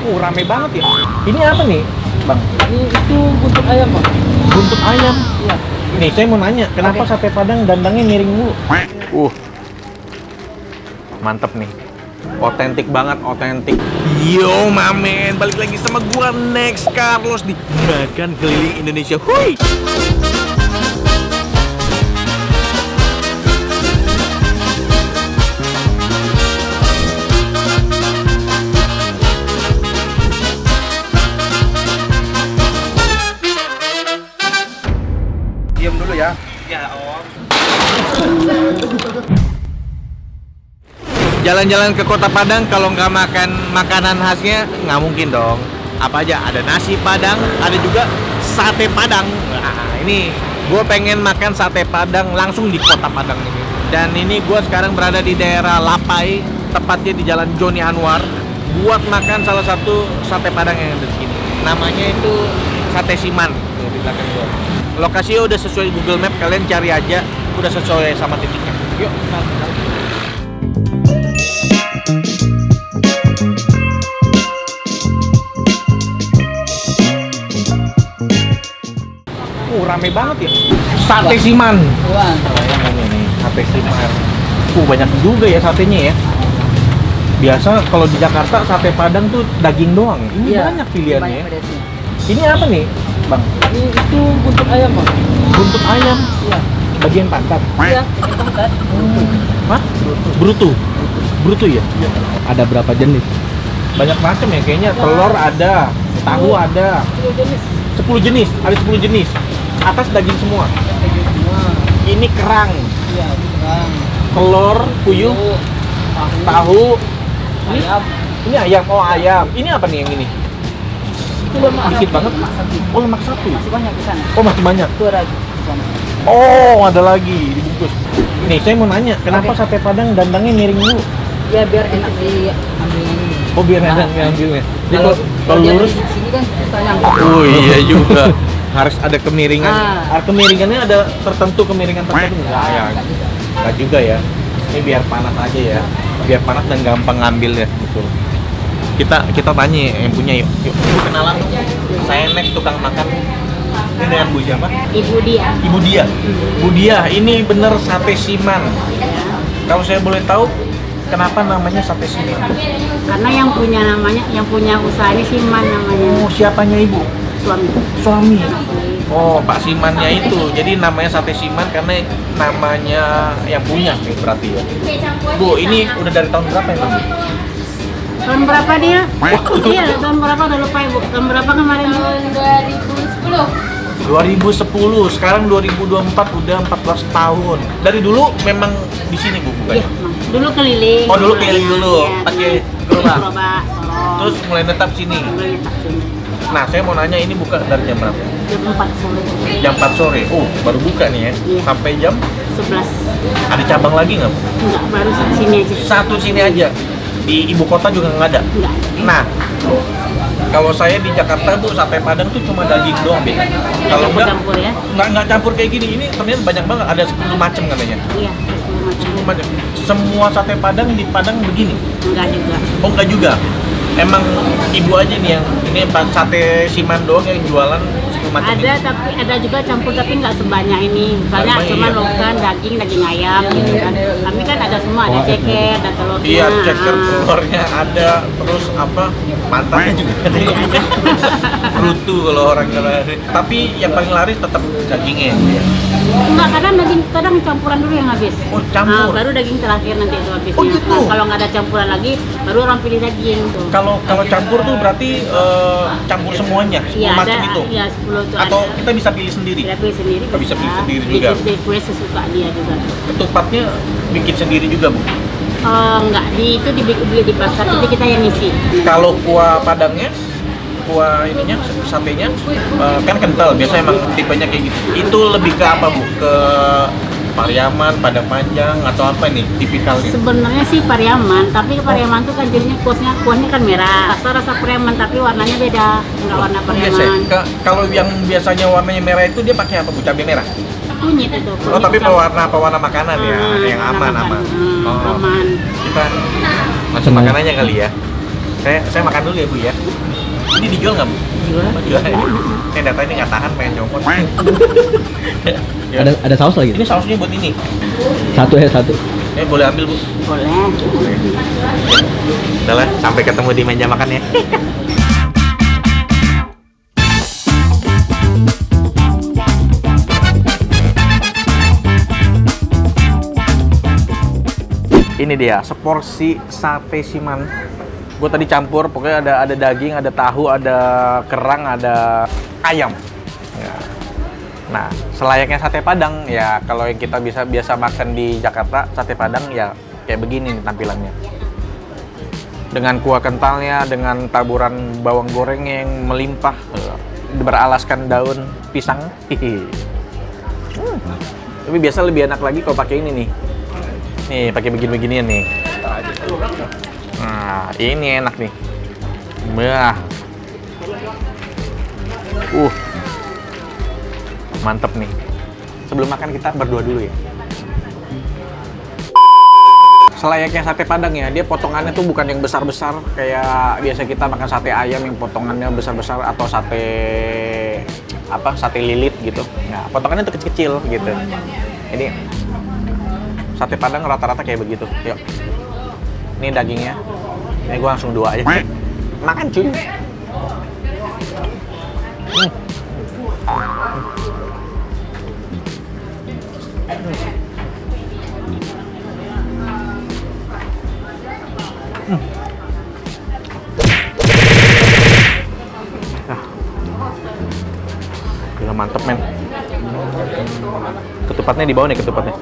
Rame banget ya. Ini apa nih, Bang? Itu buntut ayam, Bang. Buntut ayam. Iya. Nih, saya mau nanya, kenapa sate Padang dandangnya miring mulu? Mantep nih. Otentik banget, otentik. Yo, mamen, balik lagi sama gua Next Carlos di Makan Keliling Indonesia. Hui. Diam dulu ya. Ya, Om. Jalan-jalan ke Kota Padang kalau nggak makan makanan khasnya nggak mungkin dong. Apa aja? Ada nasi Padang, ada juga sate Padang. Nah, ini gue pengen makan sate Padang langsung di Kota Padang ini. Dan ini gue sekarang berada di daerah Lapai, tepatnya di Jalan Joni Anwar, buat makan salah satu sate Padang yang ada di sini. Namanya itu Sate Siman. Tuh, di belakang gue. Lokasinya udah sesuai Google Map, kalian cari aja, udah sesuai sama titiknya. Yuk, kita rame banget ya. Sate Siman. Wah. Ini nih, sate Siman. Banyak juga ya satenya ya. Biasa kalau di Jakarta sate Padang tuh daging doang. Ini Iya, banyak pilihannya banyak ya. pedasnya. Ini apa nih, Bang? Itu buntut ayam, Bang. Buntut ayam. Iya. Bagian pantat. Iya, pantat. Hah? Brutu. Brutu ya? Ada berapa jenis? Banyak macam ya kayaknya. Telur ada, tahu ada. 10 jenis. 10 jenis, ada 10 jenis. Atas daging semua. Daging semua. Ini kerang, Iya, kerang. telur, puyuh, tahu. Ayam. Ini ayam, oh ayam. Ini apa nih yang ini? Itu lemak Dikit sapi. banget. Lemak sapi. Oh, lemak sapi. Masih banyak di sana. Oh, masih banyak. Itu ada di sana. Oh, ada lagi dibungkus. Nih, saya mau nanya, kenapa Oke. sate Padang dandangnya miring dulu? Ya biar enak diambil. Oh, biar enak ngambilnya. Jadi kalau dia lurus. di sini kan susah nyampe. Oh iya juga. Harus ada kemiringan. Ah. Kemiringannya ada tertentu, kemiringan tertentu enggak ya? Enggak juga. Enggak juga ya. Ini biar panas aja ya. Biar panas dan gampang ngambil ya, betul. Kita tanya yang punya yuk. Yuk, kenalan dong. Saya Next, tukang makan. Ini dengan Bu siapa? Ibu dia. Ibu Dia. Bu Dia, ini bener sate Siman. Kalau saya boleh tahu, kenapa namanya sate Siman? Karena yang punya namanya, yang punya usaha ini Siman namanya. Oh, siapanya Ibu? Suami. Suami. Oh, Pak Simannya itu. Jadi namanya sate Siman karena namanya yang punya nih berarti ya. Bu, ini udah dari tahun berapa ya, Bu? Tahun berapa dia? Iya, tahun berapa udah lupa Ibu. Tahun berapa kemarin? Tahun 2010. 2010, sekarang 2024 udah 14 tahun. Dari dulu memang di sini Bu bukan? Iya, Bang. Dulu keliling. Oh, dulu keliling dulu. Iya, Pakai dulu gerobak. gerobak, Sorong. Terus mulai netap sini. Mulai letak sini. Nah, saya mau nanya ini buka dari jam berapa? Jam 4 sore. Jam 4 sore. Oh, baru buka nih ya. Iya. Sampai jam 11. ada cabang lagi nggak, Bu? Enggak, baru sini aja. Satu sini aja. Di ibu kota juga nggak ada. Enggak. Nah, kalau saya di Jakarta Bu, sate Padang tuh cuma daging doang, Be. Kalau enggak, Campur ya. nggak campur kayak gini. Ini ternyata banyak banget, ada 10 macam katanya. Iya, 10 macam. 10 macam. Semua sate Padang di Padang begini. Enggak juga. Oh, enggak juga. Emang ibu aja nih yang ini sate Siman doang yang jualan 10 macam Ada ini. tapi ada juga campur tapi nggak sebanyak ini. Misalnya Banyak, cuma iya. lokan, daging ayam gitu kan. Kami kan ada semua, ada ceker, ada telurnya. Iya, ceker telurnya ada, terus apa? Mantannya juga ada. Brutu kalau orang laris. Tapi yang paling laris tetap dagingnya. Enggak, kadang campuran dulu yang habis. Oh, campur. Nah, baru daging terakhir nanti itu habisnya. Oh, gitu? Nah, kalau nggak ada campuran lagi, baru orang pilih daging tuh. Kalau campur tuh berarti campur semuanya, 10 Iya, macam ada, itu. iya 10 itu Atau ada. kita bisa pilih sendiri. Kita pilih sendiri. Kita bisa pilih sendiri juga. Di kue sesuka dia juga. Ketupatnya bikin sendiri juga, Bu. Enggak, itu dibeli di pasar, jadi kita yang isi. Kalau kuah Padangnya, kuah ininya, satenya kan kental, biasa emang tipenya kayak gitu. Itu lebih ke apa, Bu? Ke Pariaman, Padang Panjang, atau apa nih tipikalnya? Sebenarnya sih Pariaman, tapi Pariaman tuh kan jadinya kuahnya kan merah. Rasa Pariaman tapi warnanya beda, nggak warna Biasa. Pariaman. Kalau yang biasanya warnanya merah itu dia pakai apa, Bu? Cabai merah? Kunyit itu. Oh, tapi pewarna makanan ya, yang aman. Aman. Oh. Aman. Kita masuk makanannya kali ya. Saya makan dulu ya Bu ya. Ini dijual nggak Bu? Jual. Oh, jual. Saya data ini nggak tahan pengen nyopot. Ada saus lagi? Ini sausnya buat ini. Satu. Boleh ambil Bu. Boleh. Udah lah, sampai ketemu di meja makan ya. Ini dia seporsi sate siman. Gue tadi campur, pokoknya ada daging, ada tahu, ada kerang, ada ayam. Ya. Nah, selayaknya sate Padang ya, kalau yang kita biasa makan di Jakarta, sate Padang ya kayak begini nih tampilannya. Dengan kuah kentalnya, dengan taburan bawang goreng yang melimpah, beralaskan daun pisang. Tapi biasa lebih enak lagi kalau pakai ini nih. Nih, pakai begini-beginian nih. Nah, ini enak nih. Wah. Mantep nih. Sebelum makan kita berdua dulu ya. Selayaknya sate Padang ya, dia potongannya tuh bukan yang besar-besar kayak biasa kita makan sate ayam yang potongannya besar-besar atau sate lilit gitu. Nah, potongannya tuh kecil-kecil gitu. Ini sate Padang rata-rata kayak begitu. Yuk. Ini dagingnya. Ini gua langsung 2 aja. Makan cuy. Gila mantep men. Ketupatnya di bawah nih ketupatnya.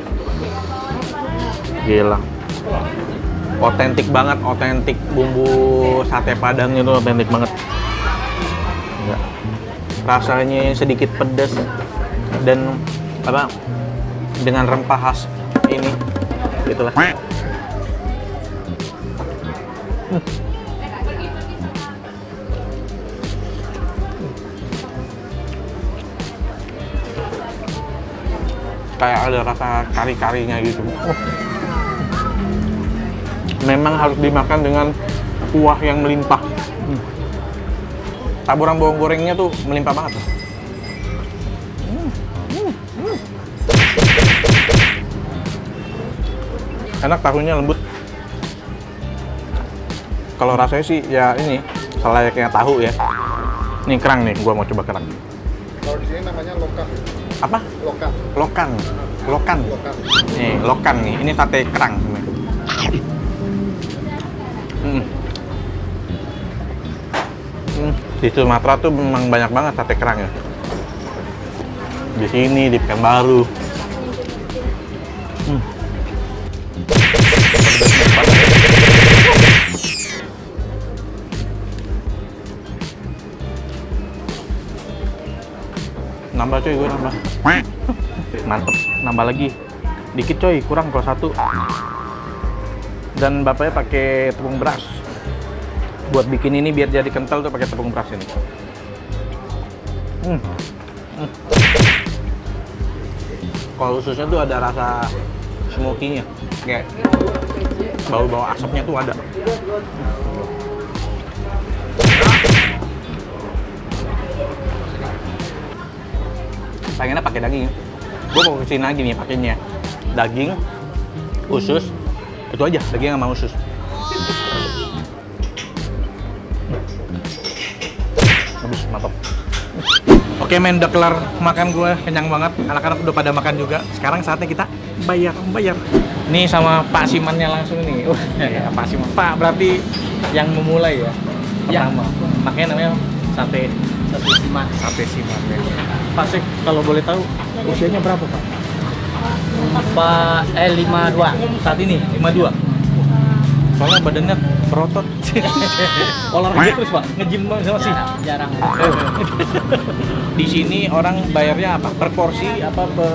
Gila. Otentik banget, otentik bumbu sate Padang itu otentik banget. Enggak. Rasanya sedikit pedas dan apa dengan rempah khas ini gitulah. Kayak ada rasa kari-karinya gitu. Memang harus dimakan dengan kuah yang melimpah. Taburan bawang gorengnya tuh melimpah banget. Enak, tahunya lembut. Kalau rasanya sih ya ini selayaknya tahu ya. Nih kerang nih, gua mau coba kerang. Kalau di sini namanya lokan. Apa? Lokan. Lokan. Lokan. Nih, lokan nih. Ini sate kerang. Di Sumatera tuh memang banyak banget sate kerang ya. Di sini di Pekanbaru. Nambah coy, gue nambah. Mantep, nambah lagi. Dikit coy, kurang kalau 1. Dan bapaknya pakai tepung beras. Buat bikin ini biar jadi kental tuh pakai tepung beras ini. Kalau ususnya tuh ada rasa smoky-nya, kayak bau-bau asapnya tuh ada. Pengennya pakai daging. Gue mau kesini lagi nih pakainya daging, usus, itu aja daging sama usus. Habis mantap. Oke men, udah kelar makan gue, kenyang banget. Anak-anak udah pada makan juga. Sekarang saatnya kita bayar. Nih sama Pak Simannya langsung nih. Ya, Pak Siman. Pak berarti yang memulai ya pertama. Makanya namanya sate siman. Sate siman ya. Pak Sek, kalau boleh tahu usianya berapa Pak? 52. Saat ini 52. Soalnya badannya berotot. Olahraga terus Pak, nge-gym sama sih. Jarang. Di sini orang bayarnya apa? Per porsi apa per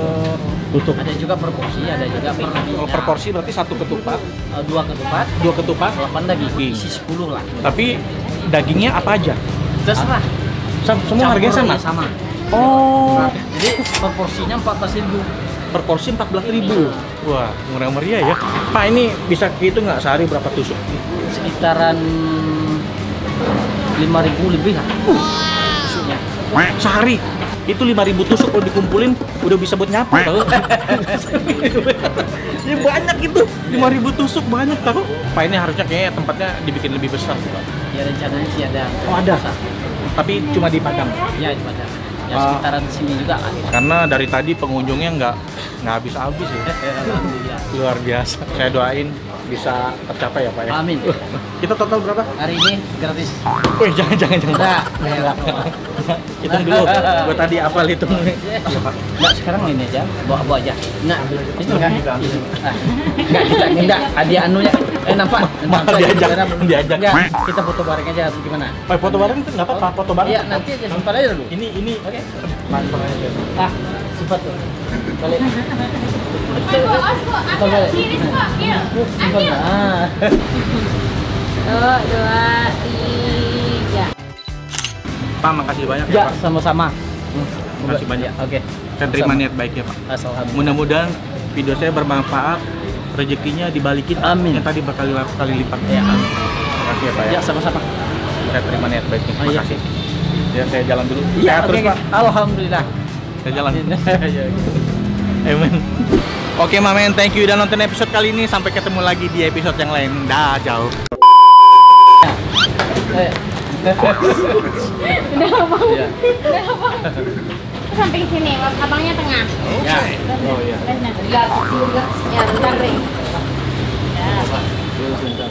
tutup? Ada juga per porsi, ada juga per Kalau per porsi berarti 1 ketupat, 2 ketupat, 8 daging, isi 10 lah. Tapi dagingnya apa aja? Terserah. Semua harganya sama? Sama. Oh, Jadi per porsinya 14.000. per porsi 14.000. Wah, murah meriah ya. Pak, ini bisa gitu nggak sehari berapa tusuk? Sekitaran 5.000 lebih lah. Tusuknya. Sehari itu 5.000 tusuk kalau dikumpulin udah bisa buat nyapu tahu. Ya banyak itu 5.000 tusuk banyak tahu. Pak ini harusnya kayaknya tempatnya dibikin lebih besar sih Pak. Ya rencananya sih ada. Oh ada. Tapi cuma di Padang. Ya di Padang. Ya sekitaran sini juga kan. Karena dari tadi pengunjungnya nggak habis-habis ya. Alhamdulillah. Luar biasa. Saya doain bisa tercapai ya Pak ya. Amin. Kita total berapa? Hari ini gratis. Wih jangan. Enggak. Hitung dulu. Gua tadi hafal hitung. Enggak, sekarang ini aja. Bawa aja. Enggak. Itu enggak. Enggak kita enggak hadiah anunya. Nampak? Malah diajak. Enggak, kita foto bareng aja atau gimana? Foto bareng itu nggak apa-apa, foto bareng. Iya, nanti aja simpan aja dulu. Ini Oke. mantap aja. Simpan tuh. Balik. Simpan. Dua, tiga. Pak, makasih banyak ya Ya, Pak. sama-sama. Makasih banyak. Oke. Saya terima niat baiknya Pak. Alhamdulillah. Mudah-mudahan video saya bermanfaat, rezekinya dibalikin. Amin. Yang tadi berkali-kali lipat. Ya. Makasih ya Pak ya. Ya, sama-sama. Saya terima niat baiknya. Oh, iya. Makasih. Ya, saya jalan dulu. Iya, Sehat terus oke. Pak. Alhamdulillah. Saya jalan. Ya. Amen. Oke Mamen, thank you udah nonton episode kali ini. Sampai ketemu lagi di episode yang lain. Dah, jauh. Udah mau. Ya. Udah mau. Samping sini, abangnya tengah. Ya. Oh iya. Ya, bentar, Ring. Ya.